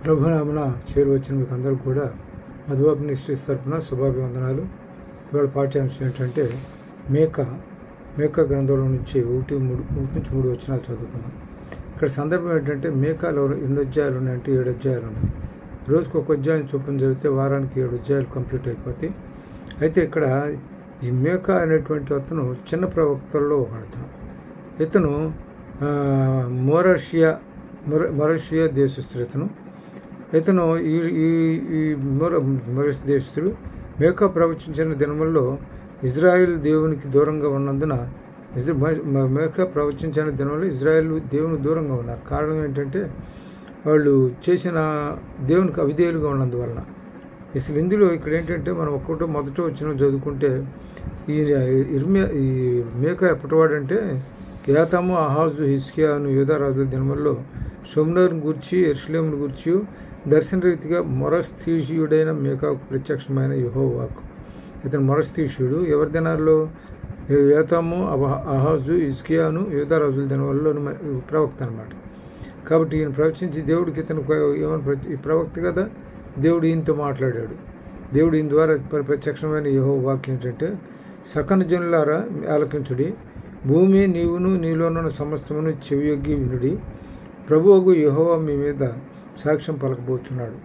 ప్రభునామన చేరువచ్చిన మీకు అందరూ కూడా మధుబాబు మినిస్ట్రీస్ తరఫున శుభాభివందనాలు. ఇవాళ పాఠ్యాంశం ఏంటంటే మేకా గ్రంథంలో నుంచి 1-3 వచనాలు చదువుకున్నాం. ఇక్కడ సందర్భం ఏంటంటే మేకాలో 8 అధ్యాయాలు ఉన్నాయంటే 7 అధ్యాయాలు ఉన్నాయి. రోజుకు ఒక అధ్యాయం చొప్పున చదివితే వారానికి 7 అధ్యాయాలు కంప్లీట్ అయిపోతాయి. అయితే ఇక్కడ ఈ మేకా అనేటువంటి అతను చిన్న ప్రవక్తల్లో ఒకడు. ఇతను మొరషియా దేశస్థుడు. ఇతను ఈ మొరషియా దేశస్థుడు మేకా ప్రవచించిన దినముల్లో ఇజ్రాయెల్ దేవునికి దూరంగా ఉన్నందున మేకా ప్రవచించిన దినంలో ఇజ్రాయెల్ దేవునికి దూరంగా ఉన్నారు. కారణం ఏంటంటే వాళ్ళు చేసిన దేవునికి అవిధేయులుగా ఉన్నందువలన. అసలు ఇందులో ఇక్కడ ఏంటంటే మనం మొదట వచ్చిన చదువుకుంటే ఈ మేకా ఎప్పటివాడంటే యోతాము, ఆహాజు, హిజ్కియా అను యూదా రాజుల దినముల్లో షోమ్రోనును గూర్చి యెరూషలేమును గూర్చి దర్శనరీతిగా మొరస్తీషీయుడైన మేకాకు ప్రత్యక్షమైన యెహోవా వాక్కు. ఇతను మొరస్తీషీయుడు. ఎవరి దినాల్లో? యోతాము, ఆహాజు, హిజ్కియాను యూదా రాజుల దినములలో ప్రవక్త అనమాట. కాబట్టి ఈయన ప్రవచించి దేవుడికి ఇతను ఈ ప్రవక్త కదా, దేవుడు ఈయనతో మాట్లాడాడు. దేవుడు ఈయన ద్వారా ప్రత్యక్షమైన యెహోవా వాక్యం ఏంటంటే, సకల జనులారా ఆలకించుడి, భూమి నీవును నీలోనున్న సమస్తమును చెవియొగ్గి వినుడి, ప్రభువుకు యెహోవా మీ మీద సాక్ష్యం పలకబోతున్నాడు.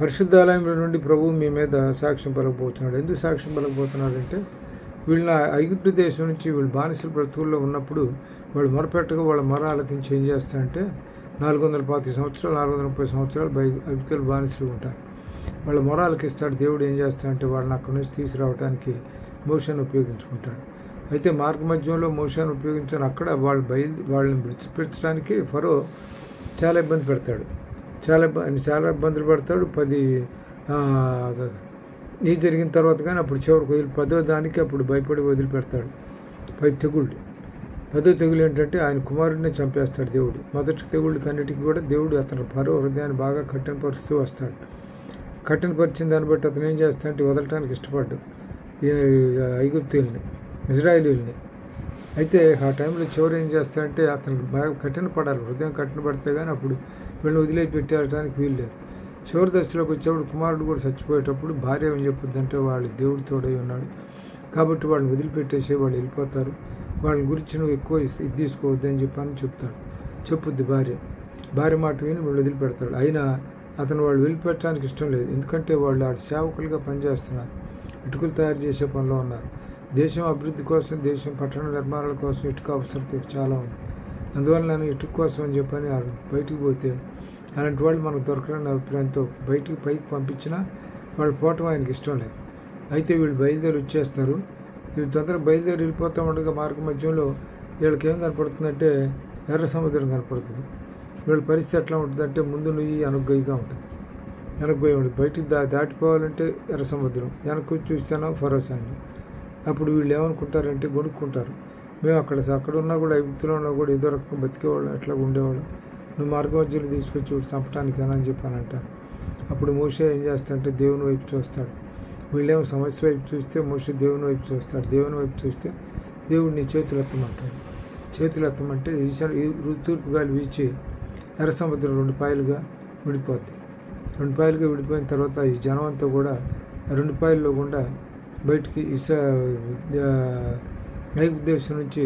పరిశుద్ధాలయంలో నుండి ప్రభువు మీ మీద సాక్ష్యం పలకబోతున్నాడు. ఎందుకు సాక్ష్యం పలకబోతున్నాడంటే, వీళ్ళ ఐగుప్తు దేశం నుంచి వీళ్ళు బానిసల బ్రతుకుల్లో ఉన్నప్పుడు వాళ్ళు మొరపెట్టగా వాళ్ళ మొర ఆలకించి ఏం చేస్తారంటే 440 సంవత్సరాలు 430 సంవత్సరాలు ఐగుప్తులు బానిసలు ఉంటారు. వాళ్ళ మొర ఆలకిస్తాడు. దేవుడు ఏం చేస్తాడంటే వాళ్ళని అక్కడి నుంచి తీసుకురావడానికి మోషేను ఉపయోగించుకుంటాడు. అయితే మార్గ మధ్యంలో మోషేను ఉపయోగించుకొని అక్కడ వాళ్ళని విడిచిపెట్టడానికి ఫరో చాలా ఇబ్బంది పెడతాడు. చాలా ఇబ్బందులు పడతాడు. ఇది జరిగిన తర్వాత కానీ అప్పుడు చివరికి 10వ దానికి అప్పుడు భయపడి వదిలిపెడతాడు. 10వ తెగులు ఏంటంటే ఆయన కుమారుడిని చంపేస్తాడు దేవుడు. మొదటి తెగుళ్ళకి అన్నిటికీ కూడా దేవుడు అతను ఫరో హృదయాన్ని బాగా కఠినపరుస్తూ వస్తాడు. కఠినపరిచిన దాన్ని బట్టి అతను ఏం చేస్తాడంటే వదలటానికి ఇష్టపడ్డాడు ఈ ఐగుప్తీయుల్ని, ఇజ్రాయేలీయుల్ని. అయితే ఆ టైంలో చివరి ఏం చేస్తాడంటే అతనికి బాగా కఠినపడాలి. హృదయం కఠినపడితే కానీ అప్పుడు వీళ్ళని వదిలిపెట్టడానికి వీలు లేదు. చివరి దశలోకి వచ్చేప్పుడు కుమారుడు కూడా చచ్చిపోయేటప్పుడు భార్య ఏం చెప్పొద్దంటే వాళ్ళు దేవుడు తోడై ఉన్నాడు కాబట్టి వాళ్ళని వదిలిపెట్టేసి వాళ్ళు వెళ్ళిపోతారు, వాళ్ళని గురించి నువ్వు ఎక్కువ ఇది తీసుకోవద్దని చెప్పని చెప్పుద్ది భార్య మాట విని వాళ్ళు వదిలిపెడతాడు. అయినా అతను వాళ్ళు వెళ్ళిపెట్టడానికి ఇష్టం లేదు. ఎందుకంటే వాళ్ళు ఆ సేవకులుగా పనిచేస్తున్నారు, ఇటుకలు తయారు చేసే పనిలో ఉన్నారు. దేశం అభివృద్ధి కోసం, దేశం పట్టణ నిర్మాణాల కోసం ఇటుక అవసరం చాలా ఉంది. అందువల్ల నేను ఇటుక కోసం అని చెప్పని బయటికి పోతే అలాంటి వాళ్ళు మనకు దొరకరని అభిప్రాయంతో పైకి పంపించినా వాళ్ళు పోవటం ఆయనకి ఇష్టం లేదు. అయితే వీళ్ళు బయలుదేరి వచ్చేస్తారు. వీళ్ళు తొందరగా బయలుదేరి వెళ్ళిపోతూ ఉండగా మార్గ మధ్యంలో వీళ్ళకి ఏం కనపడుతుందంటే ఎర్ర సముద్రం కనపడుతుంది. వీళ్ళ పరిస్థితి ఎట్లా ఉంటుందంటే ముందు నుయ్యి వెనక్గొయ్యిగా ఉంటుంది. బయటికి దాటిపోవాలంటే ఎర్ర సముద్రం, వెనక్కి చూస్తేనో ఫరో సైన్యం. అప్పుడు వీళ్ళు ఏమనుకుంటారంటే గొనుక్కుంటారు, మేము అక్కడ ఉన్నా కూడా ఐగుప్తులో ఉన్నా కూడా ఏదో రకంగా బతికేవాళ్ళం, ఎట్లా ఉండేవాళ్ళం, నువ్వు మార్గ మధ్యలో తీసుకొచ్చి చంపడానికి అని చెప్పని అంటారు. అప్పుడు మోషే ఏం చేస్తాడంటే దేవుని వైపు చూస్తాడు. వీళ్ళేమో సమస్య వైపు చూస్తే మోషే దేవుని వైపు చూస్తాడు. దేవుని వైపు చూస్తే దేవుడు నీ చేతులు ఎత్తమంటే తూర్పు గాలి వీచి ఎర్ర సముద్రం 2 పాయలుగా విడిపోద్ది. 2 పాయలుగా విడిపోయిన తర్వాత ఈ జనం అంతా కూడా 2 పాయల్లో గుండా బయటికి ఐగుప్తు దేశం నుంచి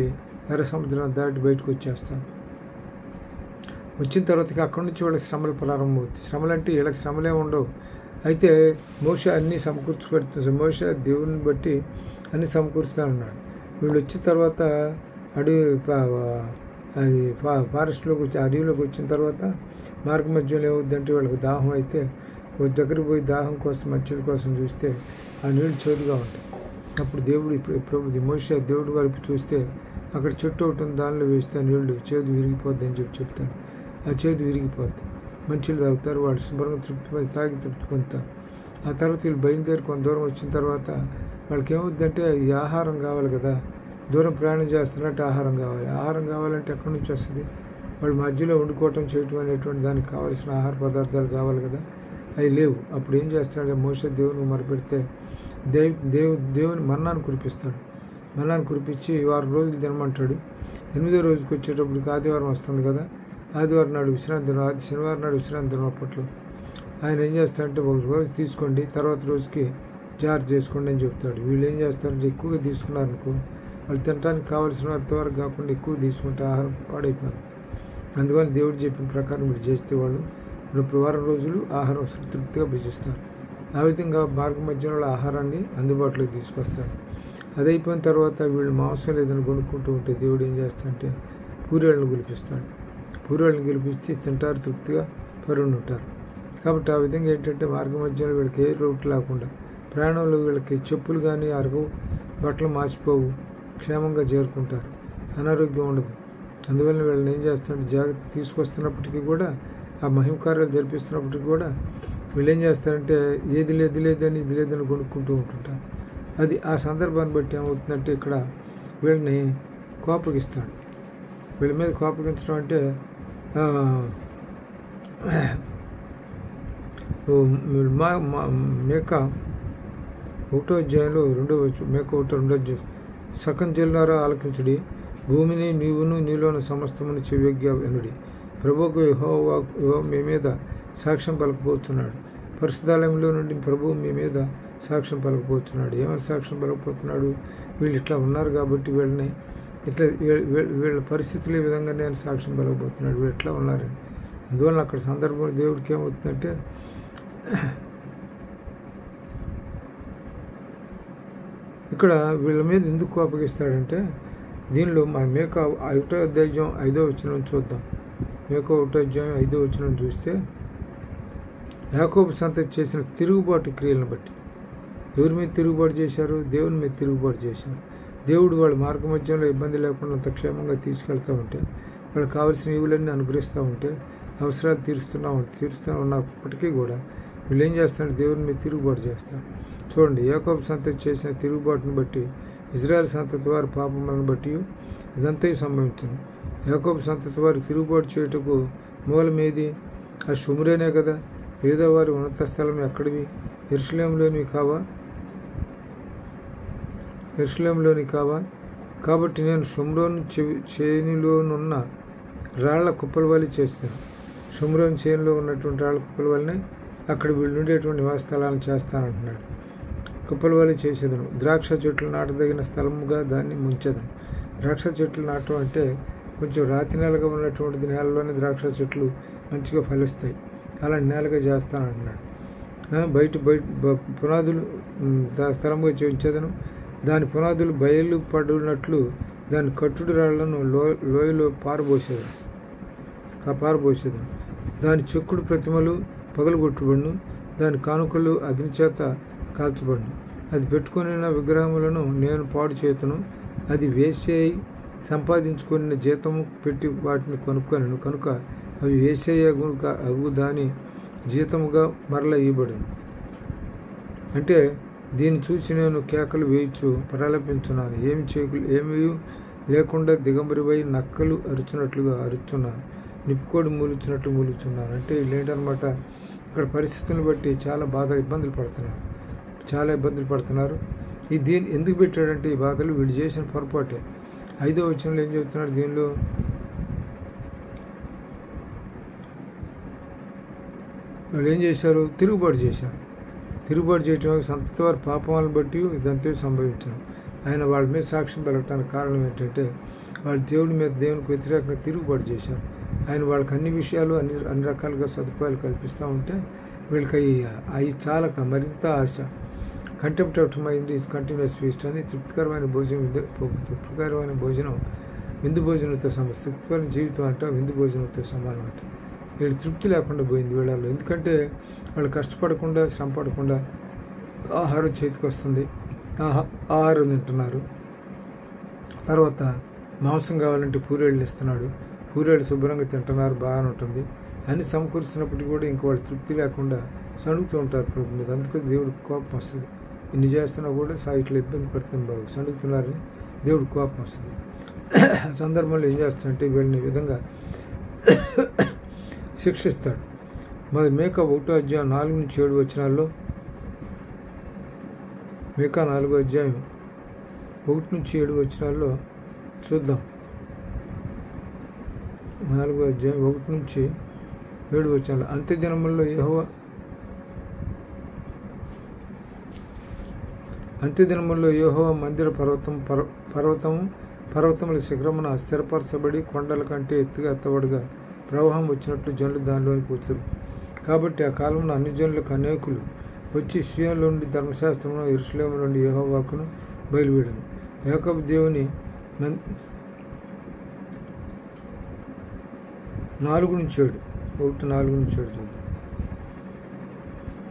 ఎర్ర సముద్రం దాటి బయటకు వచ్చేస్తాను. వచ్చిన తర్వాత అక్కడి నుంచి వాళ్ళకి శ్రమలు ప్రారంభమవుతాయి. శ్రమలు అంటే వీళ్ళకి శ్రమలే ఉండవు. అయితే మోషే అన్నీ సమకూర్చి పెడుతుంది. మోషే దేవుని బట్టి అన్నీ సమకూరుస్తానన్నాడు. వీళ్ళు వచ్చిన తర్వాత ఫారెస్ట్లోకి వచ్చి అడవిలోకి వచ్చిన తర్వాత మార్గ మధ్యలో ఏమవుద్దంటే వాళ్ళకి దాహం అయితే ఒక దగ్గరికి పోయి దాహం కోసం మంచిల కోసం చూస్తే ఆ నీళ్ళు చేదుగా ఉంటాయి. అప్పుడు దేవుడు మోషే దేవుడి వైపు చూస్తే అక్కడ చెట్టు ఒకటి ఉంది, దానిలో వేస్తే ఆ నీళ్ళు చేదు విరిగిపోద్ది అని చెప్తాను. ఆ చేదు విరిగిపోద్ది, మంచిలు తాగుతారు, వాళ్ళు శుభ్రంగా తాగి తృప్తి పొందుతారు. ఆ తర్వాత వీళ్ళు బయలుదేరి కొంత దూరం వచ్చిన తర్వాత వాళ్ళకి ఏమవుద్దంటే ఈ ఆహారం కావాలి కదా, దూరం ప్రయాణం చేస్తున్నట్టు ఆహారం కావాలంటే ఎక్కడి నుంచి వస్తుంది? వాళ్ళు మధ్యలో వండుకోవటం చేయటం అనేటువంటి దానికి కావాల్సిన ఆహార పదార్థాలు కావాలి కదా, అవి లేవు. అప్పుడు ఏం చేస్తాడంటే మోషే దేవునికి మొరపెడితే దేవుని మన్నాను కురిపిస్తాడు. మన్నాను కురిపించి 6 రోజులు తినమంటాడు. 8వ రోజుకి వచ్చేటప్పటికి ఆదివారం వస్తుంది కదా, ఆదివారం నాడు విశ్రాంతి దినం, శనివారం నాడు విశ్రాంతి దినం. అప్పట్లో ఆయన ఏం చేస్తారంటే ఒక రోజు తీసుకోండి, తర్వాత రోజుకి జాగ్రత్త చేసుకోండి అని చెప్తాడు. వీళ్ళు ఏం చేస్తారంటే ఎక్కువగా తీసుకున్నారనుకో, వాళ్ళు తినడానికి కావాల్సిన అంతవరకు కాకుండా ఎక్కువ తీసుకుంటే ఆహారం పాడైపోదు. అందువల్ల దేవుడు చెప్పిన ప్రకారం వీళ్ళు చేస్తే వాళ్ళు వారం రోజులు ఆహారం తృప్తిగా భుజిస్తారు. ఆ విధంగా మార్గ మధ్యంలో ఆహారాన్ని అందుబాటులోకి తీసుకొస్తాడు. అది అయిపోయిన తర్వాత వీళ్ళు మాంసం లేదని కొనుక్కుంటూ ఉంటే దేవుడు ఏం చేస్తాడంటే పూరేళ్ళను గెలిపిస్తాడు. పూరేళ్ళని గెలిపిస్తే తింటారు, తృప్తిగా పరువుని ఉంటారు. కాబట్టి ఆ విధంగా ఏంటంటే మార్గ మధ్యంలో వీళ్ళకి ఏ లోటు లేకుండా, ప్రయాణంలో వీళ్ళకి చెప్పులు కానీ అరగవు, బట్టలు మాసిపోవు, క్షేమంగా చేరుకుంటారు, అనారోగ్యం ఉండదు. అందువల్ల వీళ్ళని ఏం చేస్తారంటే జాగ్రత్త తీసుకొస్తున్నప్పటికీ కూడా, ఆ మహిమకార్యాలు జరిపిస్తున్నప్పటికీ కూడా వీళ్ళు ఏం చేస్తారంటే ఏది లేదని ఇది లేదని కొనుక్కుంటూ ఉంటుంటారు. అది ఆ సందర్భాన్ని బట్టి ఏమవుతుందంటే ఇక్కడ వీళ్ళని కోపగిస్తాడు. వీళ్ళ మీద కోపగించడం అంటే మేక 1వ అధ్యాయంలో 2వ మేక 1:2 సకం జిల్లారా ఆలకించుడి, భూమిని నీవును నీలోని సమస్తమును చెవియొగ్గా వినుడి. ప్రభువుకు యెహోవా మీ మీద సాక్ష్యం పలకపోతున్నాడు. పరిశుద్ధాలయంలో నుండి ప్రభువు మీ మీద సాక్ష్యం పలకపోతున్నాడు. ఏమైనా సాక్ష్యం పలకపోతున్నాడు? వీళ్ళు ఇట్లా ఉన్నారు కాబట్టి వీళ్ళని ఇట్లా వీళ్ళ పరిస్థితులు ఈ విధంగా నేను సాక్ష్యం పలకపోతున్నాడు, వీళ్ళు ఎట్లా ఉన్నారని. అందువల్ల అక్కడ సందర్భంలో దేవుడికి ఏమవుతుందంటే ఇక్కడ వీళ్ళ మీద ఎందుకు కోపగిస్తాడంటే, దీనిలో మన మేక 1వ అధ్యాయం 5వ వచనం చూద్దాం. మేక 1వ అధ్యాయం 5వ వచనం చూస్తే, యాకోబు సంతతి చేసిన తిరుగుబాటు క్రియలను బట్టి. ఎవరి మీద తిరుగుబాటు చేశారు? దేవుని మీద తిరుగుబాటు చేశారు. దేవుడు వాళ్ళ మార్గ మధ్యంలో ఇబ్బంది లేకుండా అంత క్షేమంగా తీసుకెళ్తూ ఉంటే, వాళ్ళకి కావాల్సిన ఈవులన్నీ అనుగ్రహిస్తూ ఉంటే, అవసరాలు తీరుస్తూ ఉన్నప్పటికీ కూడా వీళ్ళు ఏం చేస్తారంటే దేవుని మీద తిరుగుబాటు చేస్తారు. చూడండి, యాకోబు సంతతి చేసిన తిరుగుబాటును బట్టి ఇజ్రాయెల్ సంతతి వారి పాపములను బట్టి ఇదంతా సంభవించును. యాకోబు సంతతి వారి తిరుగుబాటు చేయుటకు మూలమేది? ఆ షుమ్రేనే కదా. ఏదో వారి ఉన్నత స్థలం ఎక్కడివి? యెరూషలేములోనివి కావా? కాబట్టి నేను షుమ్రోను చేనిలోనున్న రాళ్ల కుప్పల వలె చేస్తాను. షుమ్రోను చేనిలో ఉన్నటువంటి రాళ్ల కుప్పల వల్లనే అక్కడ వీళ్ళు ఉండేటువంటి నివాస స్థలాలను చేస్తానంటున్నాడు. కుప్పల వలె చేసేదను. ద్రాక్ష చెట్లు నాటదగిన స్థలముగా దాన్ని ముంచెదను. ద్రాక్ష చెట్లు నాటడం అంటే కొంచెం రాతి నేలగా ఉన్నటువంటిది, నేలలోనే ద్రాక్ష చెట్లు మంచిగా ఫలిస్తాయి, అలాంటి నేలగా చేస్తానంటున్నాడు. బయట పునాదులు స్థలంగా చేయించేదను. దాని పునాదులు బయలు పడినట్లు దాని కట్టుడు రాళ్లను లోయలో పారబోసేదను. దాని చెక్కుడు ప్రతిమలు పగలగొట్టుబడును, దాని కానుకలు అగ్నిచేత కాల్చబడును. అది పెట్టుకుని విగ్రహములను నేను పాడు చేతును. అది వేసేయి సంపాదించుకున్న జీతము పెట్టి వాటిని కొనుక్కొనను కనుక అవి వేసేయ అగు దాని జీతముగా మరల ఇవ్వబడును. అంటే దీన్ని చూసి నేను కేకలు వేయచ్చు ప్రలపించున్నాను. ఏమీ లేకుండా దిగంబరిపై నక్కలు అరుచున్నట్లుగా అరుచున్నాను, నిప్పుకోడి మూలుచున్నట్లు మూలుచున్నాను. అంటే వీళ్ళు ఏంటనమాట, ఇక్కడ పరిస్థితులను బట్టి చాలా ఇబ్బందులు పడుతున్నారు. ఈ దీన్ని ఎందుకు పెట్టాడంటే ఈ బాధలు వీళ్ళు చేసిన పొరపాటే. 5వ వచనంలో ఏం చెబుతున్నాడు? దీనిలో వాళ్ళు ఏం చేశారు? తిరుగుబాటు చేయటం సంతతి వారి పాపాలను బట్టి ఇదంతా సంభవించను. ఆయన వాళ్ళ మీద సాక్ష్యం పలకటానికి కారణం ఏంటంటే వాళ్ళు దేవునికి వ్యతిరేకంగా తిరుగుబాటు చేశారు. ఆయన వాళ్ళకి అన్ని విషయాలు అన్ని రకాలుగా సదుపాయాలు కల్పిస్తూ ఉంటే వీళ్ళకి అవి చాలక మరింత ఆశ. Contempt of mind is continuous feast అని తృప్తికరమైన భోజనం విందు భోజనంతో సమానం. తృప్తికరమైన జీవితం అంట విందు భోజనంతో సమానం అంట. వీళ్ళు తృప్తి లేకుండా పోయింది వీళ్ళలో. ఎందుకంటే వాళ్ళు కష్టపడకుండా శ్రమ పడకుండా ఆహారం చేతికి వస్తుంది, ఆహారం తింటున్నారు. తర్వాత మాంసం కావాలంటే పూరేళ్ళు ఇస్తున్నాడు, పూరేళ్ళు శుభ్రంగా తింటున్నారు, బాగానే ఉంటుంది. అన్ని సమకూరుస్తున్నప్పటికీ కూడా ఇంక వాళ్ళు తృప్తి లేకుండా సణుగుతూ ఉంటారు ప్రభు మీద. అందుకని దేవుడికి కోపం వస్తుంది. ఇన్ని చేస్తున్నా కూడా ఇట్లా ఇబ్బంది పడుతుంది, బాగు సణుగుతున్నారని దేవుడికి కోపం వస్తుంది. సందర్భంలో ఏం చేస్తాడంటే వీళ్ళని ఈ విధంగా శిక్షిస్తాడు. మరి మేక 1వ అధ్యాయం 4-7 వచనాల్లో, మేక 4వ అధ్యాయం 1-7 వచనాల్లో చూద్దాం. 4వ అధ్యాయం 1 నుంచి 7 వచనాలు. అంత్యదినముల్లో యెహోవా మందిర పర్వతముల శిఖరమున స్థిరపరచబడి కొండల కంటే ఎత్తుగా ఎత్తబడగా ప్రవాహం వచ్చినట్లు జనులు దానిలోనికి వచ్చారు. కాబట్టి ఆ కాలంలో అన్ని జనులకు అనేకులు వచ్చి సీయోనులో నుండి ధర్మశాస్త్రమును, యెరూషలేము నుండి యెహోవా వాక్కును బయలువెడెను. యాకోబు దేవుని 4-7 చూద్దాం.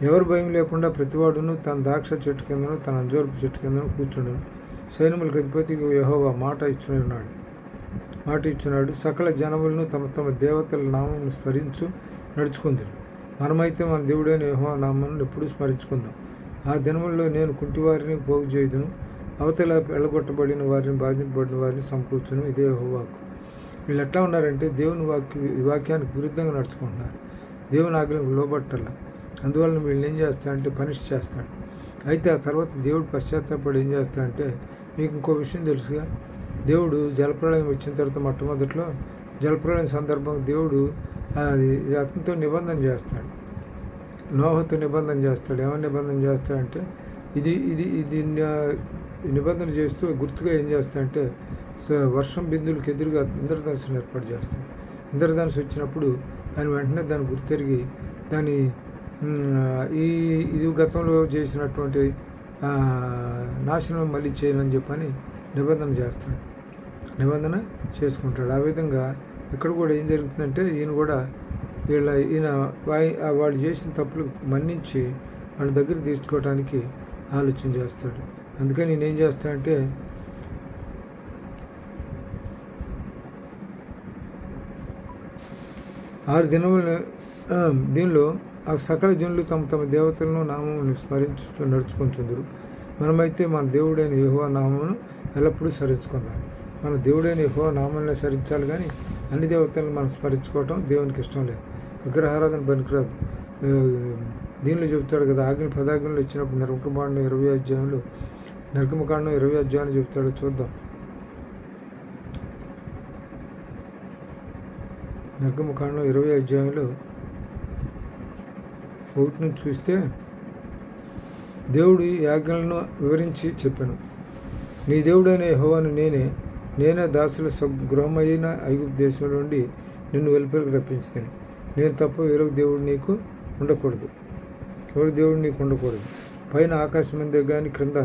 ఎవరు భయం లేకుండా ప్రతివాడును తన ద్రాక్ష చెట్టు కిందను తన అంజూరపు చెట్టు కిందను కూర్చుండను. సైన్యములకు అధిపతికి యెహోవా మాట ఇచ్చున్నాడు. సకల జనములను తమ తమ దేవతల నామమును స్మరించు నడుచుకుందరు. మనమైతే మన దేవుడైన యెహోవా నామమును ఎప్పుడూ స్మరించుకుందాం. ఆ దినముల్లో నేను కుంటివారిని పోగు చేయుదును, అవతల వెళ్ళగొట్టబడిన వారిని, బాధింపబడిన వారిని సమకూర్చును. ఇదే యెహోవాకు. వీళ్ళు ఎట్లా ఉన్నారంటే దేవుని వాక్యానికి విరుద్ధంగా నడుచుకుంటున్నారు. దేవుని ఆజ్ఞలకు లోబట్టాల. అందువలన వీళ్ళు ఏం చేస్తారంటే పనిష్ చేస్తాడు. అయితే ఆ తర్వాత దేవుడు పశ్చాత్తాపడి ఏం చేస్తాడంటే, మీకు ఇంకో విషయం తెలుసుగా, దేవుడు జలప్రళయం వచ్చిన తర్వాత మొట్టమొదట్లో జలప్రళయం సందర్భంగా దేవుడు అతనితో నిబంధన చేస్తాడు, నోహతో నిబంధన చేస్తాడు. ఏమని నిబంధన చేస్తాడంటే ఇది నిబంధన చేస్తూ గుర్తుగా ఏం చేస్తాడంటే వర్షం బిందువులకు ఎదురుగా ఇంద్రధనుసును ఏర్పాటు చేస్తాడు. ఇంద్రధనుసు వచ్చినప్పుడు ఆయన వెంటనే దాన్ని గుర్తెరిగి దాని ఇది గతంలో చేసినటువంటి నాశనం మళ్ళీ చేయనని చెప్పని నిబంధన చేసుకుంటాడు. ఆ విధంగా ఇక్కడ కూడా ఏం జరుగుతుందంటే ఈయన వాళ్ళు చేసిన తప్పులు మన్నించి వాళ్ళ దగ్గర తీసుకోవడానికి ఆలోచన చేస్తాడు. అందుకని నేనేం చేస్తానంటే ఆరు దినములు దీనిలో ఆ సకల జనులు తమ తమ దేవతలను నామమును స్మరించు నడుచుకుంటుందరు. మనమైతే మన దేవుడైన యెహోవా నామమును ఎల్లప్పుడూ స్మరించుకుందాం. మన దేవుడైన యెహోవా నామాన్ని స్మరించాలి, కానీ అన్ని దేవతలను మనం స్మరించుకోవటం దేవునికి ఇష్టం లేదు. విగ్రహారాధన పనికిరాదు. దీనిలో చెబుతాడు కదా, పదాజ్ఞలు ఇచ్చినప్పుడు నిర్గమకాండం 20వ అధ్యాయంలో చెబుతాడు. చూద్దాం. నిర్గమకాండం 20వ అధ్యాయంలో 1 నుంచి చూస్తే దేవుడు ఈ ఆజ్ఞలను వివరించి చెప్పాను. నీ దేవుడైన యెహోవాను నేనే దాసుల గృహమైన ఐగుప్తు దేశం నుండి నిన్ను వెలుపలికి రప్పించుతాను. నేను తప్ప వేరొక దేవుడు నీకు ఉండకూడదు. పైన ఆకాశం అందే కానీ క్రింద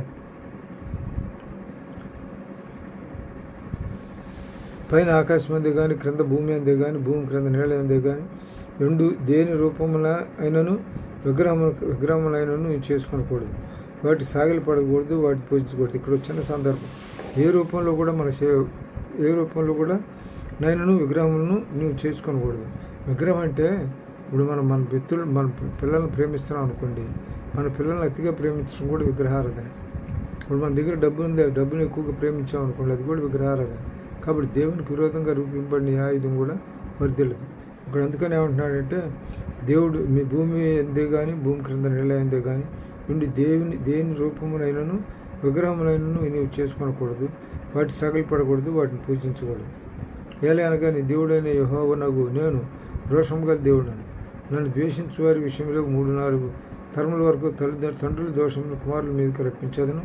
భూమి అందే కానీ భూమి క్రింద నీళ్ళ అందే కానీ దేని రూపమున అయినను విగ్రహములైనను నువ్వు చేసుకొనకూడదు. వాటి సాగిలు పడకూడదు, వాటి పూజించకూడదు. ఇక్కడ వచ్చిన సందర్భం ఏ రూపంలో కూడా నైనను విగ్రహములను నువ్వు చేసుకొనకూడదు. విగ్రహం అంటే ఇప్పుడు మన పిల్లల్ని ప్రేమిస్తున్నాం అనుకోండి, మన పిల్లల్ని అతిగా ప్రేమించడం కూడా విగ్రహారాధన. ఇప్పుడు మన దగ్గర డబ్బును ఎక్కువగా ప్రేమించాం అనుకోండి, అది కూడా విగ్రహారాధన. కాబట్టి దేవునికి విరోధంగా రూపింపబడిన ఆయుధం కూడా వర్ధిల్లదు. ఇక్కడ అందుకని ఏమంటున్నాడంటే, దేవుడు మీ భూమి ఎందే కానీ భూమి క్రింద నీళ్ళ ఎందే కానీ దేని రూపమునైనను విగ్రహములైనను నీవు చేసుకొనకూడదు, వాటి సగలిపడకూడదు, వాటిని పూజించకూడదు. ఏలయనగా నీ దేవుడైన యెహోవానగు నేను రోషము గల దేవుడను. నన్ను ద్వేషించు వారి విషయంలో 3-4 తరముల వరకు తండ్రుల దోషమును కుమారుల మీదకి రప్పించదను.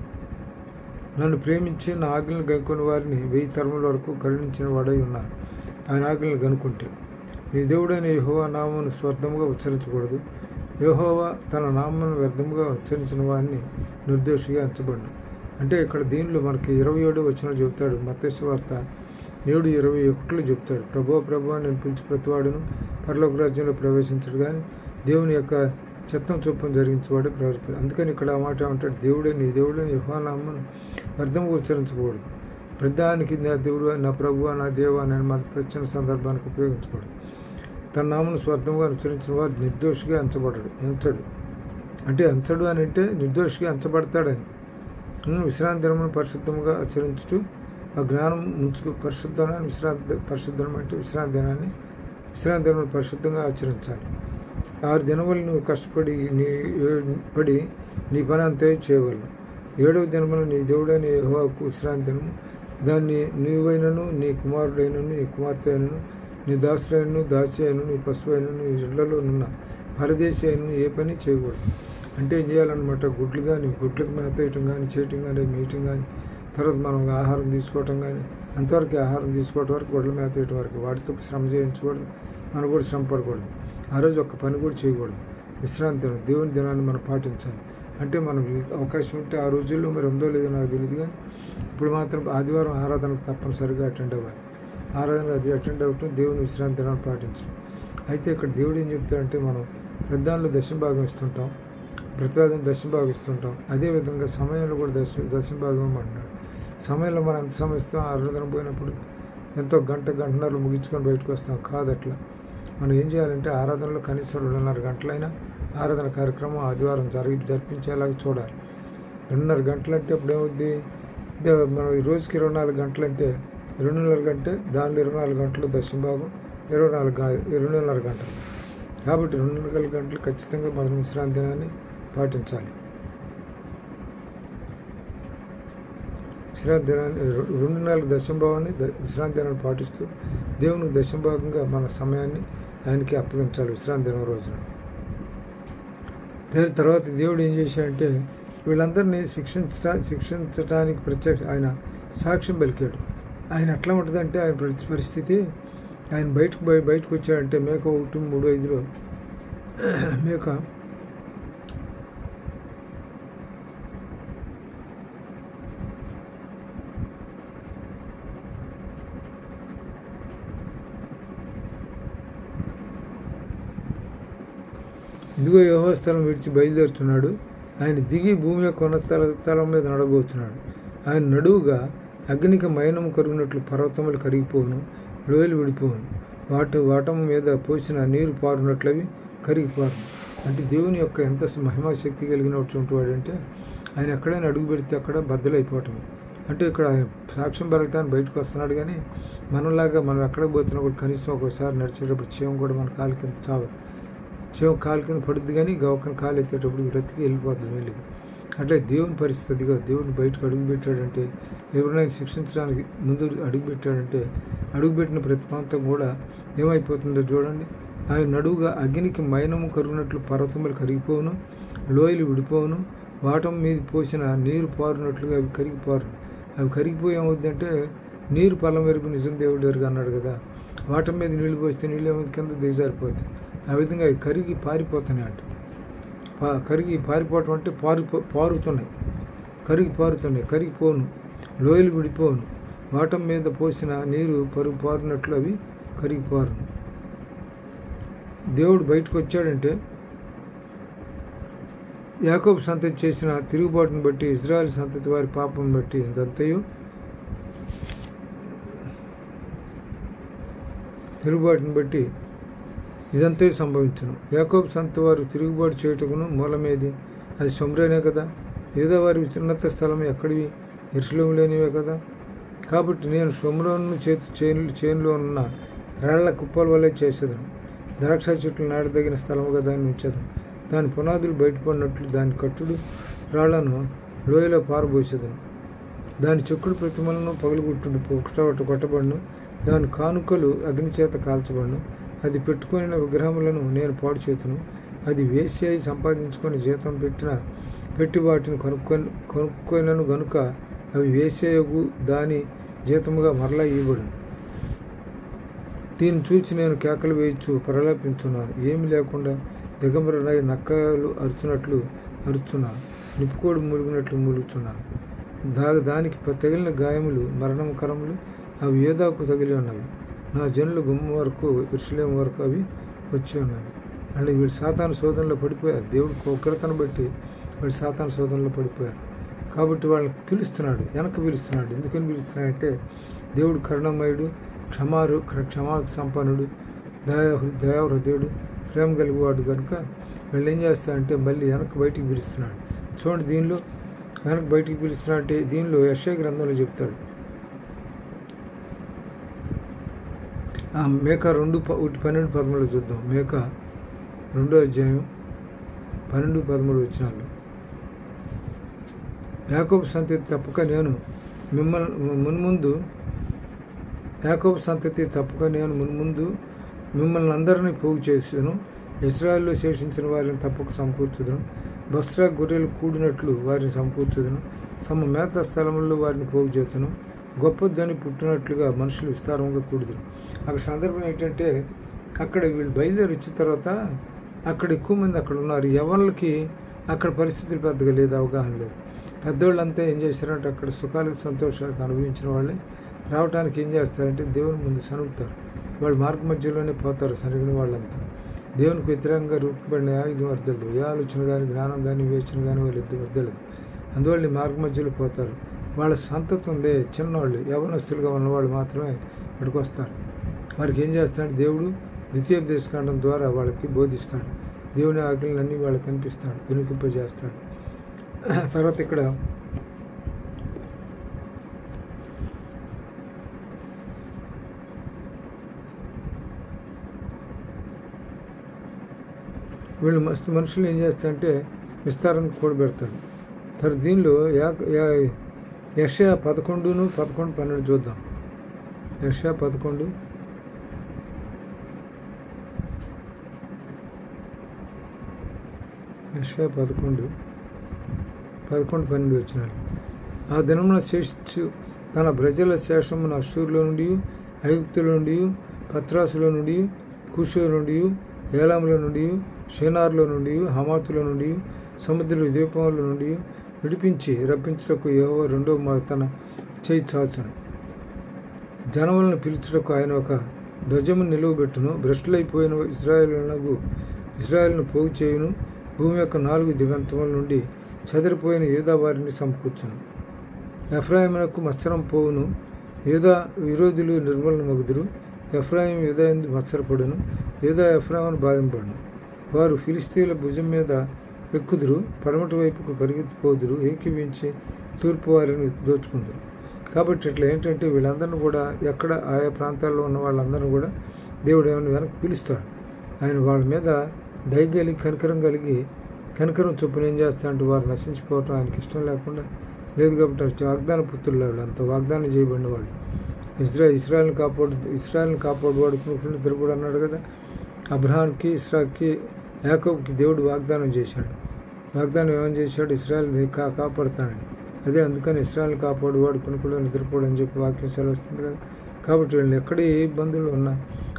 నన్ను ప్రేమించి నా ఆజ్ఞలు గనుకొని వారిని 1000 తరముల వరకు కరుణించిన వాడై ఉన్నారు. ఆయన ఆజ్ఞలు గనుకుంటే నీ దేవుడైన యెహోవా నామమును స్వర్ధముగా ఉచ్చరించకూడదు. యెహోవా తన నామమును వ్యర్థముగా ఉచ్చరించిన వారిని నిర్దోషిగా ఎంచబడిన. అంటే ఇక్కడ దీనిలో మనకి 27వ వచనంలో చెబుతాడు. మత్తయి సువార్త 7:21 చెప్తాడు, ప్రభువా నేను పిలిచి ప్రతివాడును పరలోక రాజ్యంలో ప్రవేశించడు, కానీ దేవుని యొక్క చిత్తం చొప్పున జరిగించేవాడే ప్రవేశిస్తాడు. అందుకని ఇక్కడ ఆ మాట ఏమంటాడు, నీ దేవుడైన యెహోవా నామమును వ్యర్థముగా ఉచ్చరించకూడదు. ప్రధానికి నా దేవుడు, నా ప్రభువా, నా దేవా నేను మన ప్రశ్న సందర్భానికి ఉపయోగించకూడదు. తన నామను స్వార్థంగా ఉచ్చరించిన వారు నిర్దోషిగా ఎంచడు. అంటే ఎంచడు అని అంటే నిర్దోషిగా ఎంచబడతాడని. విశ్రాంతి దినమును పరిశుద్ధముగా ఆచరించుతూ ఆ జ్ఞానం ముంచుకు పరిశుద్ధనాన్ని పరిశుద్ధం అంటే విశ్రాంతి దినమును పరిశుద్ధంగా ఆచరించాలి. 6 దినములు నువ్వు కష్టపడి నీ పని అంతే చేయవలను. 7వ దినమున నీ దేవుడైన యెహోవాకు విశ్రాంతి దినము. దాన్ని నీవైనను నీ కుమారుడైనను నీ కుమార్తె అయినను నీ దాసులైనను దాసి అయినను నీ పశువు అయినను నీ ఇళ్లలో ఉన్న పరదేశీ అయినను ఏ పని చేయకూడదు. అంటే ఏం చేయాలన్నమాట, గుడ్లకు మేత వేయటం కానీ చేయటం కానీ మేయటం కానీ, తర్వాత మనం ఆహారం తీసుకోవటం కానీ, అంతవరకు ఆహారం తీసుకోవటం వరకు గొడ్ల మేత వేయటం వరకు, వాటితో శ్రమ చేయించకూడదు, మనం కూడా శ్రమ పడకూడదు. ఆ రోజు ఒక్క పని కూడా చేయకూడదు. విశ్రాంతి దినం, దేవుని దినాన్ని మనం పాటించాలి. అంటే మనం అవకాశం ఉంటే ఆ రోజుల్లో మరి ఉందో లేదో నాకు తెలియదు, కానీ ఇప్పుడు మాత్రం ఆదివారం ఆరాధనకు తప్పనిసరిగా అటెండ్ అవ్వాలి. ఆరాధనకు అది అటెండ్ అవ్వటం, దేవుని విశ్రాంతి దినాన్ని పాటించడం. అయితే ఇక్కడ దేవుడు ఏం చెప్తాడంటే, మనం ప్రధానంలో దశమభాగం ఇస్తుంటాం, ప్రతిపాదన దశమభాగం ఇస్తుంటాం. అదేవిధంగా సమయంలో కూడా దశమభాగం అంటున్నాడు. సమయంలో మనం ఎంత సమయం ఇస్తాం, ఆరాధన పోయినప్పుడు ఎంతో గంటన్నరలు ముగించుకొని బయటకు వస్తాం కాదట్లా. మనం ఏం చేయాలంటే ఆరాధనలో కనీసం 2.5 గంటలైనా ఆరాధన కార్యక్రమం ఆదివారం జరిపించేలాగా చూడాలి. 2.5 గంటలు అంటే అప్పుడు ఏమవుద్ది, మనం ఈ రోజుకి 24 గంటలు అంటే 2.5 గంటే, దానిలో 24 గంటలు దశమభాగం, 2.5 గంటలు. కాబట్టి 2.5 గంటలు ఖచ్చితంగా మనం విశ్రాంతి దినాన్ని పాటించాలి. విశ్రాంతి దినాన్ని 2.4 దశమభాగాన్ని విశ్రాంతి దినాన్ని పాటిస్తూ దేవునికి దశమభాగంగా మన సమయాన్ని ఆయనకి అప్పగించాలి విశ్రాంతి దినం రోజున. దాని తర్వాత దేవుడు ఏం చేశాడంటే, వీళ్ళందరినీ శిక్షించడానికి ఆయన సాక్ష్యం పలికాడు. ఆయన ఎట్లా ఉంటుందంటే, ఆయన పరిస్థితి, ఆయన బయటకు వచ్చాడంటే మేక 1:3-5 మేక ఇదిగో యెహోవా స్థలం విడిచి బయలుదేరుతున్నాడు. ఆయన దిగి భూమి యొక్క స్థలం మీద నడబోతున్నాడు. ఆయన నడువుగా అగ్నికి మైనము కరుగునట్లు పర్వతములు కరిగిపోవును, లోయలు విడిపోవును, వాటం మీద పోసిన నీరు పారునట్లవి కరిగిపోరు. అంటే దేవుని యొక్క ఎంత మహిమాశక్తి కలిగినటువంటి వాడంటే, ఆయన ఎక్కడైనా అడుగు పెడితే అక్కడ బద్దలైపోవటం. అంటే ఇక్కడ ఆయన సాక్ష్యం పలకడానికి బయటకు వస్తున్నాడు, కానీ మనలాగా మనం ఎక్కడికి పోతున్నప్పుడు కనీసం ఒకసారి నడిచేటప్పుడు చేయం కూడా మన కాలు కింద చావదు. చేయం కాలు కింద పడుద్ది, కానీ గవకని కాలు ఎత్తేటప్పుడు బ్రతికి వెళ్ళిపోతుంది మెల్లిగా. అట్లా దేవుని పరిస్థితిగా దేవుని బయటకు అడుగుపెట్టాడంటే, ఎవరినైనా శిక్షించడానికి ముందు అడుగుపెట్టిన ప్రతి ప్రాంతం కూడా ఏమైపోతుందో చూడండి. ఆయన నడువుగా అగ్నికి మైనము కరుగునట్లు పర్వతములు కరిగిపోవును, లోయలు విడిపోవును, వాటం మీద పోసిన నీరు పారునట్లుగా అవి కరిగిపోరు. అవి కరిగిపోయి ఏమవుద్దంటే, నీరు పల్లం వరకు నిజం దేవుడు ఎరుగు అన్నాడు కదా. వాటం మీద నీళ్లు పోస్తే నీళ్ళు ఏమైంది, కింద దిగజారిపోతుంది. ఆ విధంగా అవి కరిగి పారిపోతున్నాయి అంట. కరిగి పారిపోవటం అంటే పారుతున్నాయి, కరిగిపోను, లోయలు విడిపోను, వాటం మీద పోసిన నీరు పారునట్లు అవి కరిగిపోరు. దేవుడు బయటకు వచ్చాడంటే, యాకోబు సంతతి చేసిన తిరుగుబాటును బట్టి, ఇజ్రాయెల్ సంతతి వారి పాపం బట్టి ఇదంతయు తిరుగుబాటును బట్టి ఇదంతా సంభవించును. యాకోబు సంతతి వారు తిరుగుబాటు చేయుటకును మూలమేది, అది షోమ్రోనే కదా. ఏదో వారి ఉన్నత స్థలం ఎక్కడివి, యెరూషలేము లేనివే కదా. కాబట్టి నేను షోమ్రోను చేనులో ఉన్న రాళ్ల కుప్పల వల్లే చేసేదను. ద్రాక్ష చెట్లు నాటదగిన స్థలముగా దాన్ని ఉంచేదను. దాని పునాదులు బయటపడినట్లు దాని కట్టుడు రాళ్లను లోయలో పారబోసేదను. దాని చెక్కుడు ప్రతిమలను పగలుగుట్టు కొట్టబడును. దాని కానుకలు అగ్నిచేత కాల్చబడును. అది పెట్టుకుని విగ్రహములను నేను పాడు చేతును. అది వేసి అయి సంపాదించుకొని జీతం పెట్టి వాటిని కొనుక్కొనను గనుక అవి వేసేయగు దాని జీతముగా మరలా ఇవ్వబడును. దీన్ని చూచి నేను కేకలు వేయచ్చు ప్రలాపించున్నాను. ఏమి లేకుండా దిగంబరనై నక్కలు అరుచున్నట్లు అరుచున్నాను, నిప్పుకోడు మూలుగునట్లు మూలుగుచున్నాను. దానికి తగిలిన గాయములు మరణకరములు, అవి యోధాకు తగిలి ఉన్నవి. నా జనులు గుమ్మం వరకు, యెరూషలేము వరకు అవి వచ్చి ఉన్నవి. అంటే వీడు సాతాను శోధనలో పడిపోయారు. దేవుడు ఉగ్రతను బట్టి వీడు సాతాను శోధనలో పడిపోయారు. కాబట్టి వాళ్ళని పిలుస్తున్నాడు, వెనక్కి పిలుస్తున్నాడు. ఎందుకని పిలుస్తున్నాడంటే, దేవుడు కరుణమయుడు, క్షమా సంపన్నుడు, దయాహృదయుడు, ప్రేమ కలిగివాడు కనుక వీళ్ళు ఏం చేస్తారంటే మళ్ళీ వెనక్కి బయటికి పిలుస్తున్నాడు. చూడండి, దీనిలో వెనక్కి బయటికి పిలుస్తున్నాడంటే దీనిలో యెషయా గ్రంథంలో చెప్తాడు. మేక 2:12-13 చూద్దాం. మేక 2వ అధ్యాయం 12-13 వచనాలు. యాకోబు సంతతి తప్పక నేను మున్ముందు యాకోబు సంతతి తప్పక నేను మున్ముందు మిమ్మల్ని అందరినీ పోగు చేసేదను. ఇశ్రాయేలులో శేషించిన వారిని తప్పక సమకూర్చుదును. బొస్రా గొర్రెలు కూడినట్లు వారిని సమకూర్చుదును. తమ మేత స్థలముల్లో వారిని పోగు చేతును. గొప్ప ధ్వని పుట్టినట్లుగా మనుషులు విస్తారంగా కూడుదురు. అక్కడ సందర్భం ఏంటంటే, అక్కడ వీళ్ళు బయలుదేరి వచ్చిన తర్వాత అక్కడ ఎక్కువ మంది అక్కడ ఉన్నారు. ఎవరికి అక్కడ పరిస్థితులు పెద్దగా లేదు, అవగాహన లేదు. పెద్దోళ్ళంతా ఏం చేస్తారంటే అక్కడ సుఖాలకు సంతోషాలకు అనుభవించిన వాళ్ళే రావడానికి ఏం చేస్తారంటే దేవుని ముందు సనుగుతారు. వాళ్ళు మార్గ మధ్యలోనే పోతారు. సరిగిన వాళ్ళంతా దేవునికి వ్యతిరేకంగా రూపబడిన ఆయుధం వర్దలదు. ఏ ఆలోచన కానీ జ్ఞానం కానీ వివేచన కానీ వాళ్ళిద్దరు వర్దలదు. అందువల్ల మార్గ మధ్యలో పోతారు. వాళ్ళ సంతతి ఉందే చిన్నవాళ్ళు యవనస్తులుగా ఉన్నవాళ్ళు మాత్రమే ఇక్కడికి వస్తారు. వారికి ఏం చేస్తాడంటే దేవుడు ద్వితీయోపదేశకాండం ద్వారా వాళ్ళకి బోధిస్తాడు. దేవుని ఆజ్ఞలన్నీ వాళ్ళకి కనిపిస్తాడు, వినిపింపజేస్తాడు. తర్వాత ఇక్కడ వీళ్ళు మనుషులు ఏం చేస్తారంటే విస్తారాన్ని కూడబెడతాడు. తర్వాత దీనిలో యెషయా 11:12 చూద్దాం. యెషయా 11 11:12 వచ్చినారు. ఆ దినమున శేషించు తన ప్రజల శేషమును అష్షూరులో నుండి, ఐగుప్తులో నుండి, పత్రాసులో నుండి, కూషులో నుండి, ఏలాములో నుండి, షేనార్లో నుండి, హమాతులో నుండి, సముద్ర ద్వీపముల నుండి విడిపించి రప్పించుటకు యెహోవా రెండో తన చేయి చాచును. జనములను పిలుచుటకు ఆయన ఒక ధ్వజమును నిలువబెట్టును. భ్రష్టులైపోయిన ఇశ్రాయేలును పోగు చేయును. భూమి యొక్క 4 దిగంతముల నుండి చెదిరిపోయిన యూదా వారిని సమకూర్చును. ఎఫ్రాయిమునకు మత్సరం పోవును. యూదా విరోధులు నిర్మూలన మగుదురు. ఎఫ్రాయిం యూదా యందు మత్సరపడును. యూదా ఎఫ్రాయిమును బాధింపడును. వారు ఫిలిస్తీన్ల భుజం మీద ఎక్కుదురు. పడమటి వైపుకు పరిగెత్తిపోదురు. ఏకీవించి తూర్పు వారిని దోచుకుందరు. కాబట్టి ఇట్లా ఏంటంటే వీళ్ళందరినీ కూడా ఎక్కడ ఆయా ప్రాంతాల్లో ఉన్న వాళ్ళందరినీ కూడా దేవుడు ఏమైనా వెనక్కి పిలుస్తాడు. ఆయన వాళ్ళ మీద దయగలిగి కనికరం చొప్పున ఏం చేస్తాడంటే వారు నశించిపోవటం ఆయనకి ఇష్టం లేకుండా లేదు. కాబట్టి వాగ్దాన పుత్రులు వాళ్ళంతా వాగ్దానం చేయబడిన వాళ్ళు. ఇస్రాయల్ని కాపాడువాడు ఇద్దరు కూడా అన్నాడు కదా. అబ్రహాంకి, ఇస్రాక్కి, యాకోబుకి దేవుడు వాగ్దానం చేశాడు. వాగ్దానం ఏమని చేశాడు? ఇస్రాయల్ని కాపాడుతానని. అదే అందుకని ఇస్రాయల్ని కాపాడువాడు కొనుక్కులో నిద్రపోడు అని చెప్పి వాక్యం సెలవుస్తుంది కదా. కాబట్టి వీళ్ళని ఎక్కడ ఏ ఇబ్బందులు ఉన్నా,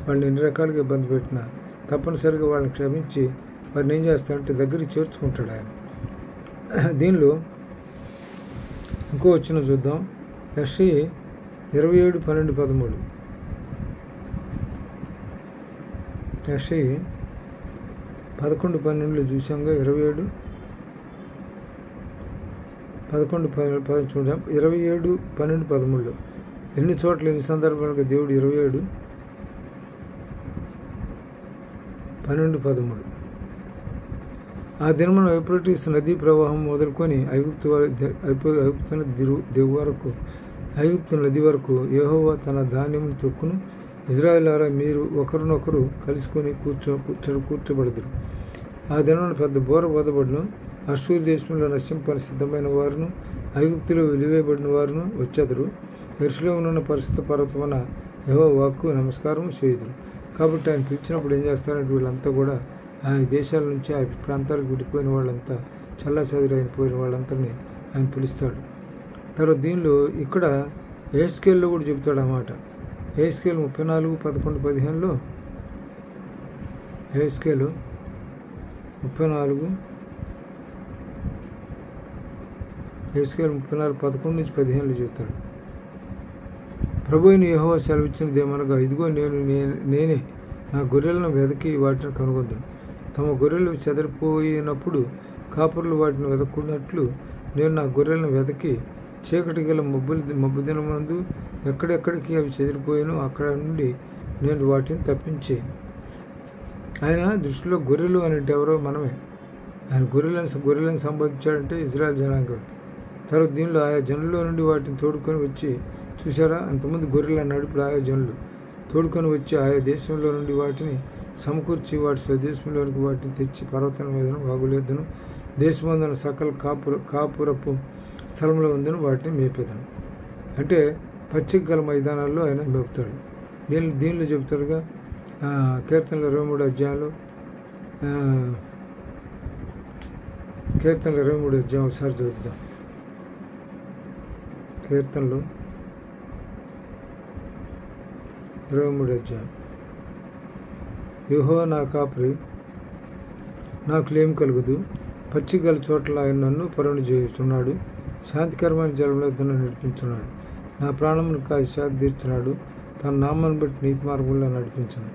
వాళ్ళని ఎన్ని రకాలుగా ఇబ్బంది పెట్టినా తప్పనిసరిగా వాళ్ళని క్షమించి వారిని ఏం చేస్తాడంటే దగ్గరికి చేర్చుకుంటాడు ఆయన. దీనిలో ఇంకో వచ్చిన చూద్దాం. యెషయా 27:12-13. యెషయా 11:12 చూసాంగా. 27:11 చూద్దాం. 27:12-13 ఎన్ని చోట్ల ఎన్ని సందర్భాలుగా దేవుడు 27:12-13 ఆ దినమున యూఫ్రటీసు నదీ ప్రవాహం మొదలుకొని ఐగుప్తు నది వరకు యెహోవా తన ధాన్యమును తొక్కును. ఇశ్రాయేలులారా మీరు ఒకరినొకరు కలుసుకొని కూర్చోబడుదురు. ఆ దినమున పెద్ద బోర వదబడును. అష్షూరు దేశంలో నశింపని సిద్ధమైన వారును, ఐగుప్తులో వెలివేయబడిన వారును వచ్చెదరు. యెరూషలేమునున్న పరిశుద్ధ పర్వతమున యెహోవా వాక్కు నమస్కారం చేయుదురు. కాబట్టి ఆయన పిలిచినప్పుడు ఏం చేస్తారంటే వీళ్ళంతా కూడా ఆ దేశాల నుంచి ఆ ప్రాంతాలకు విడిపోయిన వాళ్ళంతా చల్లాచెదురైపోయిన వాళ్ళందరినీ ఆయన పిలుస్తాడు. తర్వాత దీనిలో ఇక్కడ యెహెజ్కేలులో కూడా చెబుతాడు అన్నమాట. యెహెజ్కేలు 34:11-15 యెహెజ్కేలు 34:11-15 చెబుతాడు. ప్రభువైన యెహోవా సెలవిచ్చినదేమనగా, ఇదిగో నేనే నా గొర్రెలను వెదకి వాటిని కనుగొందును. తమ గొర్రెలు చెదిరిపోయినప్పుడు కాపరులు వాటిని వెదకున్నట్లు నేను నా గొర్రెలను వెదకి చీకటి గల మబ్బు దినమందు ఎక్కడెక్కడికి అవి చెదిరిపోయినో అక్కడ నుండి నేను వాటిని తప్పించి. ఆయన దృష్టిలో గొర్రెలు అనేటి ఎవరో మనమే. ఆయన గొర్రెలను సంబోధించాడంటే ఇజ్రాయెల్ జనాంగం. తర్వాత దీనిలో ఆయా జనుల్లో నుండి వాటిని తోడుకొని వచ్చి, చూసారా అంతమంది గొర్రెలు అన్నాడు. ఇప్పుడు ఆయా జనులు తోడుకొని వచ్చి ఆయా దేశంలో నుండి వాటిని సమకూర్చి వాటి స్వదేశంలోనికి వాటిని తెచ్చి పర్వతం మీదను వాగులేద్దను దేశమందున సకల కాపురపు స్థలంలో ఉందని వాటిని మేపేదను. అంటే పచ్చిక గల మైదానాల్లో ఆయన మేపుతాడు. దీనిలో చెబుతాడుగా కీర్తనలు 23 అధ్యాయంలో కీర్తనలు 23 అధ్యాయం ఒకసారి చూద్దాం. కీర్తనలు 23 అధ్యాయం. యెహోవా నా కాపరి, నాకు లేమి కలుగదు. పచ్చిక గల చోట్ల ఆయన నన్ను పరుణి చేస్తున్నాడు. శాంతికరమైన జలంలో నన్ను నడిపించున్నాడు. నా ప్రాణమును కాచి శాంతి తీర్చున్నాడు. తన నామాన్ని బట్టి నీతి మార్గంలో నడిపించను.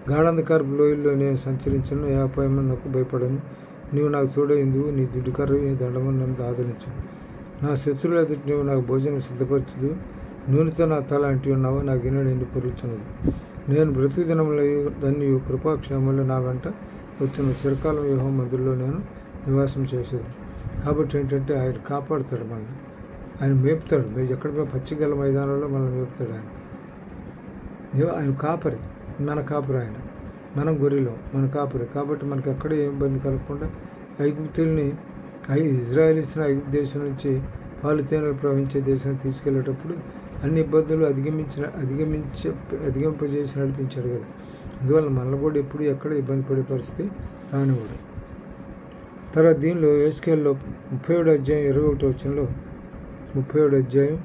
గాఢంధకారపు లోయల్లో నేను సంచరించను. ఏ అపాయమని నాకు భయపడను. నీవు నాకు తోడైందువు. నీ దుడ్డుకర్ర నీ దండమని నన్ను ఆదరించను. నా శత్రువుల ఎదుట నీవు నాకు భోజనం సిద్ధపరచదు. నూనెతో నా తల అంటి ఉన్నావా, నా గిన్నె నిండి పొరుచున్నది. నేను బ్రతుకు దినములు దాన్ని కృపాక్షేమంలో నా వెంట వచ్చిన చిరకాలం యెహోవా మందిరంలో నేను నివాసం చేసేది. కాబట్టి ఏంటంటే ఆయన కాపాడుతాడు, మనల్ని ఆయన మేపుతాడు. ఎక్కడ పచ్చిక గల మైదానంలో మనల్ని మేపుతాడు ఆయన. ఆయన కాపరి, మన కాపరి ఆయన. మనం గొర్రెలం, మన కాపరి. కాబట్టి మనకి ఎక్కడ ఏ ఇబ్బంది కలగకుండా ఐగుప్తుల్ని ఇజ్రాయేలీస్ని ఐగుప్తు దేశం నుంచి పాలు తేనెలు ప్రవహించే దేశాన్ని తీసుకెళ్లేటప్పుడు అన్ని ఇబ్బందులు అధిగమింపజేసి నడిపించాడు కదా. అందువల్ల మనల్ని కూడా ఎప్పుడు ఎక్కడ ఇబ్బంది పడే పరిస్థితి రానివాడు. తర్వాత దీనిలో యెహెజ్కేలులో 37 అధ్యాయం 21 వచనంలో 37 అధ్యాయం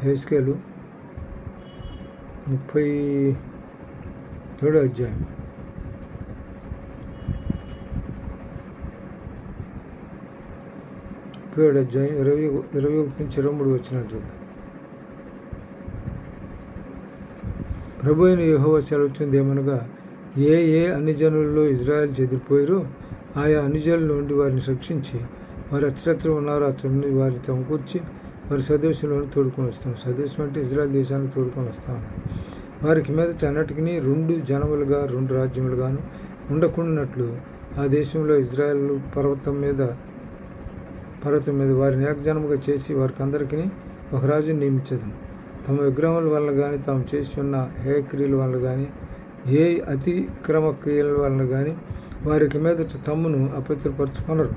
యెహెజ్కేలు 37 అధ్యాయం 37 అధ్యాయం 21 నుంచి 23 వచనాలు చూద్దాం. ప్రభు అయిన యెహోవా సెలవుచ్చింది ఏమనగా, ఏ అన్ని జనులలో ఇజ్రాయెల్ చెదిరిపోయారో ఆయా అన్ని జనుల నుండి వారిని రక్షించి వారు అచ్చరత్ర ఉన్నారో అచ్చడి నుండి వారిని సమకూర్చి వారి స్వదేశంలోని తోడుకొని వస్తాం. స్వదేశం అంటే ఇజ్రాయెల్ దేశానికి తోడుకొని వస్తాం. వారికి మీదట అన్నిటికీ 2 జనములుగా 2 రాజ్యములుగాను ఉండకుండానట్లు ఆ దేశంలో ఇజ్రాయెల్ పర్వతం మీద వారిని ఏకజనముగా చేసి వారికి అందరికీ ఒక రాజుని నియమించదను. తమ విగ్రహముల వలన కానీ తాము చేసి ఉన్న హేయక్రియల వలన కానీ ఏ అతిక్రమ క్రియల వలన కానీ వారికి మీదట తమ్మును అపవిత్రపరచుకొనరు.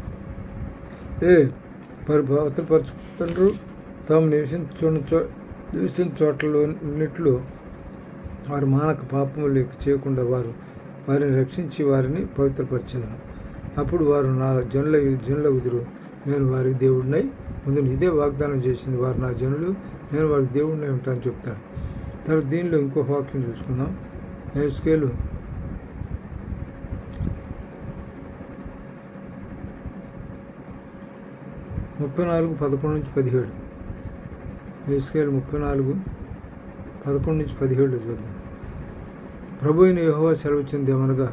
పవిత్రపరచుకుంటారు. తాము నివసించిన చోట్లన్నిట్లో వారు మానక పాపములు చేయకుండా వారిని రక్షించి వారిని పవిత్రపరచేదను. అప్పుడు వారు నా జనులగుదురు, నేను వారి దేవుడినై ముందు ఇదే వాగ్దానం చేసింది. వారు నా జనులు, నేను వారి దేవుడినై ఉంటానని చెప్తాను. తర్వాత దీనిలో ఇంకో వాక్యం చూసుకుందాం. యెహెజ్కేలు 34:11-17. యెహెజ్కేలు 34:11-17 చూద్దాం. ప్రభు అయిన యెహోవా సెలవుచ్చింది ఏమనగా,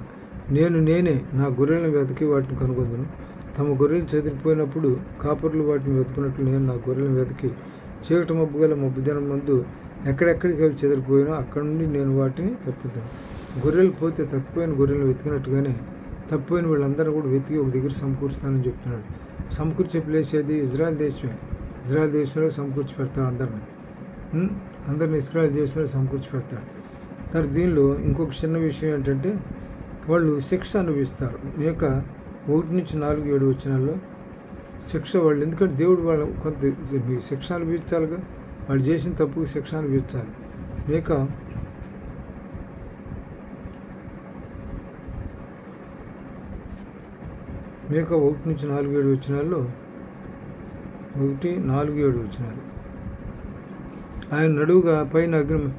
నేనే నా గొర్రెలను వెతికి వాటిని కనుగొందును. తమ గొర్రెలు చెదిరిపోయినప్పుడు కాపరులు వాటిని వెతుకున్నట్లు నేను నా గొర్రెలను వెతికి చీకటి మబ్బు గల మబ్బుదినం ముందు ఎక్కడెక్కడికి అవి చెదిరిపోయినో అక్కడి నుండి నేను వాటిని తప్పిద్దాను. గొర్రెలు పోతే తప్పిపోయిన గొర్రెలు వెతికినట్టుగానే తప్పిపోయిన వీళ్ళందరూ కూడా వెతికి ఒక దగ్గర సమకూరుస్తానని చెప్తున్నాడు. సమకూర్చి ప్లేసేది ఇజ్రాయెల్ దేశమే. ఇజ్రాయెల్ దేశంలో సమకూర్చి పెడతాడు అందరిని ఇజ్రాయెల్ దేశంలో సమకూర్చి పెడతాడు. తర్వాత దీనిలో ఇంకొక చిన్న విషయం ఏంటంటే, వాళ్ళు శిక్ష అనుభవిస్తారు. మేక 1-4-7 వచనాల్లో శిక్ష వాళ్ళు, ఎందుకంటే దేవుడు వాళ్ళు కొంత శిక్ష అనుభవించాలిగా, వాళ్ళు చేసిన తప్పుకు శిక్ష అనుభవించాలి. మేక 1-4-7 వచనాల్లో 1-4-7 వచనాలు ఆయన నడువుగా పైన అగ్ని.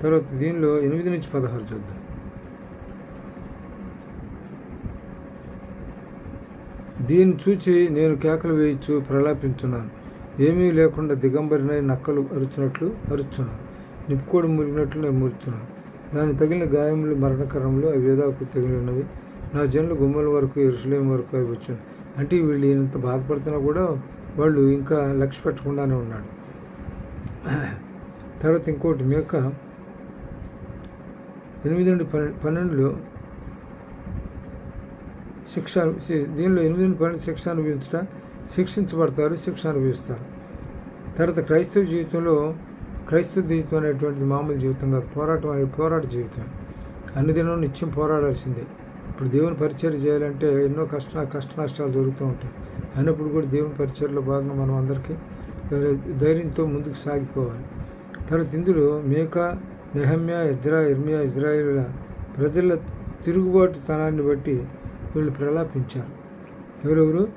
తర్వాత దీనిలో 8-16 చూద్దాం. దీన్ని చూచి నేను కేకలు వేయచ్చు ప్రలాపించున్నాను. ఏమీ లేకుండా దిగంబరినై నక్కలు అరుచున్నాను. నిప్పుకోడు మురిగినట్లు నేను మూర్చున్నాను. దాని తగిలిన గాయములు మరణకరంలో అవి వేదాకు తగిలినవి. నా జనులు గుమ్మల వరకు యెరూషలేము వరకు అవి వచ్చాను. అంటే వీళ్ళు ఇంత బాధపడుతున్నా కూడా వాళ్ళు ఇంకా లక్ష్య పెట్టకుండానే ఉన్నాడు. తర్వాత ఇంకోటి మేక 8-12 శిక్ష. దీనిలో 8-12 శిక్ష అనుభవించడం, శిక్షించబడతారు, శిక్ష అనుభవిస్తారు. తర్వాత క్రైస్తవ జీవితం అనేటువంటిది మామూలు జీవితం కాదు. పోరాట జీవితం. అన్ని దినం నిత్యం పోరాడాల్సిందే. ఇప్పుడు దేవుని పరిచర్య చేయాలంటే ఎన్నో కష్ట నష్టాలు జరుగుతూ ఉంటాయి. అయినప్పుడు కూడా దేవుని పరిచర్యలో భాగంగా మనం అందరికీ ధైర్యంతో ముందుకు సాగిపోవాలి. తర్వాత ఇందులో మీకా, నెహమ్యా, ఎజ్రా, ఇర్మియా, ఇజ్రాయేలుల ప్రజల తిరుగుబాటుతనాన్ని బట్టి వీళ్ళు ప్రలాపించారు. ఎవరెవరు?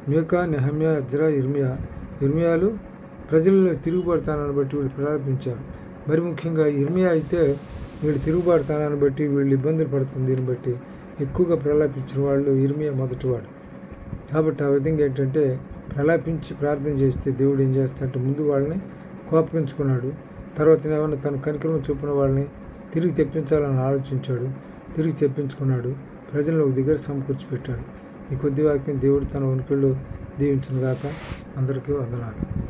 మీకా, నెహమ్యా, ఎజ్రా, ఇర్మియాలు ప్రజలలో తిరుగుబాటుతనాన్ని బట్టి వీళ్ళు ప్రలాపించారు. మరి ముఖ్యంగా ఇర్మియా అయితే వీళ్ళు తిరుగుబాటుతనాన్ని బట్టి వీళ్ళు ఇబ్బందులు పడుతుంది. దీన్ని బట్టి ఎక్కువగా ప్రలాపించిన వాళ్ళు ఇర్మియా మొదటివాడు. కాబట్టి ఆ విధంగా ఏంటంటే ప్రలాపించి ప్రార్థన చేస్తే దేవుడు ఏం చేస్తాడంటే ముందు వాళ్ళని కోపగించుకున్నాడు. తర్వాత ఏమన్నా తన కనికరం చూపిన వాళ్ళని తిరిగి తెప్పించాలని ఆలోచించాడు. తిరిగి తెప్పించుకున్నాడు. ప్రజలను ఒక దగ్గర సమకూర్చిపెట్టాడు. ఈ కొద్ది వాక్యం దేవుడు తన ఉనికిలో దీవించును గాక. అందరికీ వందనాలు.